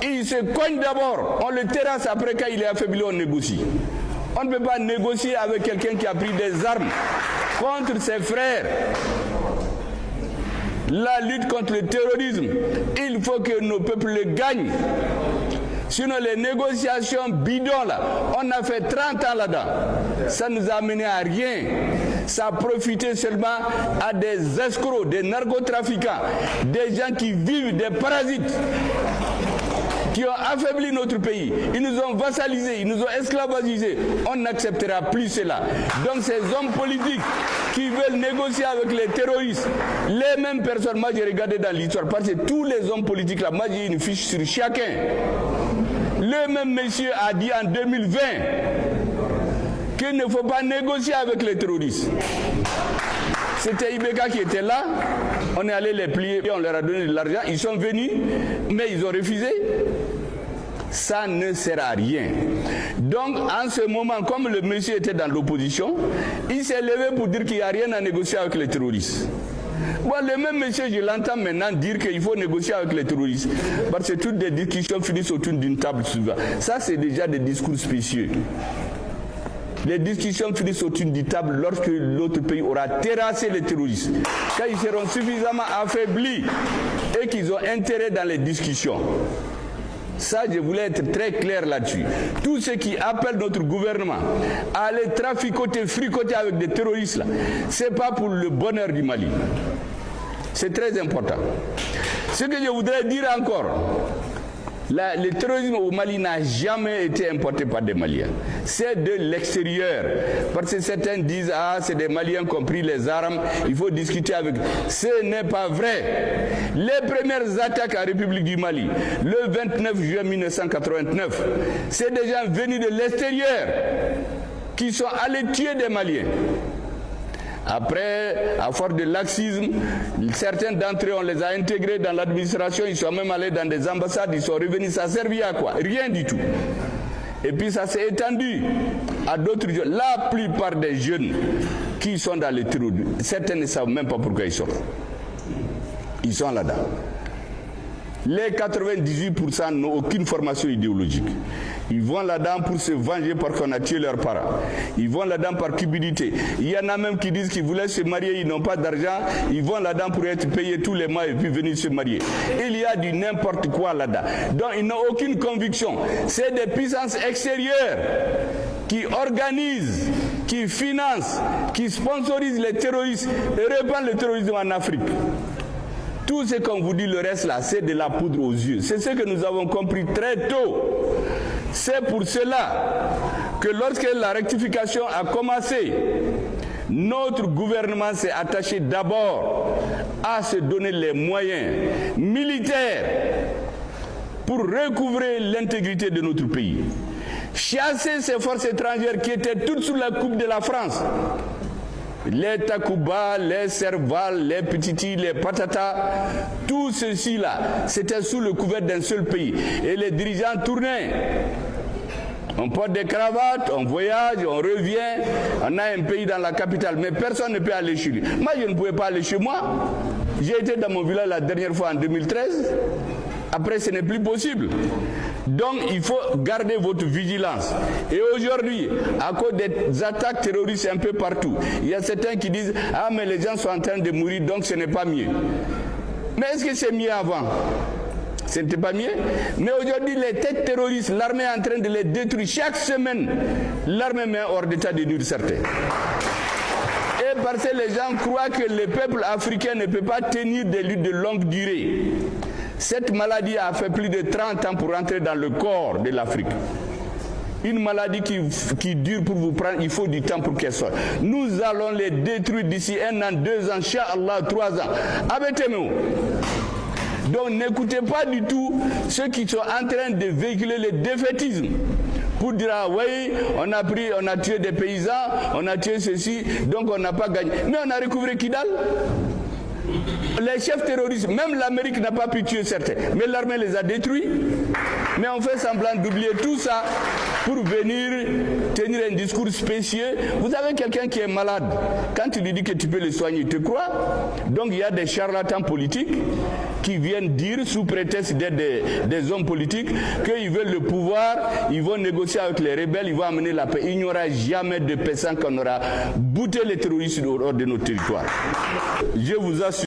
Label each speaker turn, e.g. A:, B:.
A: il se cogne d'abord, on le terrasse, après quand il est affaibli, on négocie. On ne peut pas négocier avec quelqu'un qui a pris des armes contre ses frères. La lutte contre le terrorisme, il faut que nos peuples le gagnent. Sinon les négociations bidons là, on a fait 30 ans là-dedans. Ça nous a amené à rien. Ça a profité seulement à des escrocs, des narcotrafiquants, des gens qui vivent, des parasites, qui ont affaibli notre pays. Ils nous ont vassalisés, ils nous ont esclavagisés. On n'acceptera plus cela. Donc ces hommes politiques qui veulent négocier avec les terroristes, les mêmes personnes, moi j'ai regardé dans l'histoire, parce que tous les hommes politiques là, moi j'ai une fiche sur chacun. Le même monsieur a dit en 2020 qu'il ne faut pas négocier avec les terroristes. C'était Ibeka qui était là, on est allé les plier, on leur a donné de l'argent, ils sont venus, mais ils ont refusé. Ça ne sert à rien. Donc, en ce moment, comme le monsieur était dans l'opposition, il s'est levé pour dire qu'il n'y a rien à négocier avec les terroristes. Bon, le même monsieur, je l'entends maintenant dire qu'il faut négocier avec les terroristes. Parce que toutes les discussions finissent autour d'une table souvent. Ça, c'est déjà des discours spécieux. Les discussions finissent autour d'une table lorsque l'autre pays aura terrassé les terroristes. Quand ils seront suffisamment affaiblis et qu'ils ont intérêt dans les discussions. Ça, je voulais être très clair là-dessus. Tous ceux qui appellent notre gouvernement à aller traficoter, fricoter avec des terroristes, là, ce n'est pas pour le bonheur du Mali. C'est très important. Ce que je voudrais dire encore, le terrorisme au Mali n'a jamais été importé par des Maliens. C'est de l'extérieur. Parce que certains disent, ah, c'est des Maliens qui ont pris les armes, il faut discuter avec eux. Ce n'est pas vrai. Les premières attaques en République du Mali, le 29 juin 1989, c'est des gens venus de l'extérieur qui sont allés tuer des Maliens. Après, à force de laxisme, certains d'entre eux, on les a intégrés dans l'administration, ils sont même allés dans des ambassades, ils sont revenus, ça servit à quoi? Rien du tout. Et puis ça s'est étendu à d'autres jeunes. La plupart des jeunes qui sont dans le terrorisme, certains ne savent même pas pourquoi ils sortent. Ils sont là-dedans. Les 98% n'ont aucune formation idéologique. Ils vont là-dedans pour se venger parce qu'on a tué leurs parents. Ils vont là-dedans par cupidité. Il y en a même qui disent qu'ils voulaient se marier, ils n'ont pas d'argent. Ils vont là-dedans pour être payés tous les mois et puis venir se marier. Il y a du n'importe quoi là-dedans. Donc ils n'ont aucune conviction. C'est des puissances extérieures qui organisent, qui financent, qui sponsorisent les terroristes et répandent le terrorisme en Afrique. Tout ce qu'on vous dit, le reste là, c'est de la poudre aux yeux. C'est ce que nous avons compris très tôt. C'est pour cela que lorsque la rectification a commencé, notre gouvernement s'est attaché d'abord à se donner les moyens militaires pour recouvrer l'intégrité de notre pays. Chasser ces forces étrangères qui étaient toutes sous la coupe de la France. Les Takuba, les Serval, les Petiti, les Patata, tout ceci là, c'était sous le couvert d'un seul pays. Et les dirigeants tournaient. On porte des cravates, on voyage, on revient, on a un pays dans la capitale, mais personne ne peut aller chez lui. Moi, je ne pouvais pas aller chez moi. J'ai été dans mon village la dernière fois en 2013. Après, ce n'est plus possible. Donc, il faut garder votre vigilance. Et aujourd'hui, à cause des attaques terroristes un peu partout, il y a certains qui disent « Ah, mais les gens sont en train de mourir, donc ce n'est pas mieux. » Mais est-ce que c'est mieux avant? Ce n'était pas mieux. Mais aujourd'hui, les têtes terroristes, l'armée est en train de les détruire. Chaque semaine, l'armée met hors d'état de nuire certains. Et parce que les gens croient que le peuple africain ne peut pas tenir des luttes de longue durée. Cette maladie a fait plus de 30 ans pour rentrer dans le corps de l'Afrique. Une maladie qui dure pour vous prendre, il faut du temps pour qu'elle sorte. Nous allons les détruire d'ici 1 an, 2 ans, Inch'Allah, 3 ans. Abattez-nous. Donc n'écoutez pas du tout ceux qui sont en train de véhiculer le défaitisme. Pour dire, ah oui, on a tué des paysans, on a tué ceci, donc on n'a pas gagné. Mais on a recouvré Kidal. Les chefs terroristes, même l'Amérique n'a pas pu tuer certains, mais l'armée les a détruits. Mais on fait semblant d'oublier tout ça pour venir tenir un discours spécieux. Vous avez quelqu'un qui est malade, quand tu lui dis que tu peux le soigner, il te croit. Donc il y a des charlatans politiques qui viennent dire, sous prétexte d'être des hommes politiques, qu'ils veulent le pouvoir, ils vont négocier avec les rebelles, ils vont amener la paix. Il n'y aura jamais de paix sans qu'on aura bouté les terroristes hors de nos territoires. Je vous assure.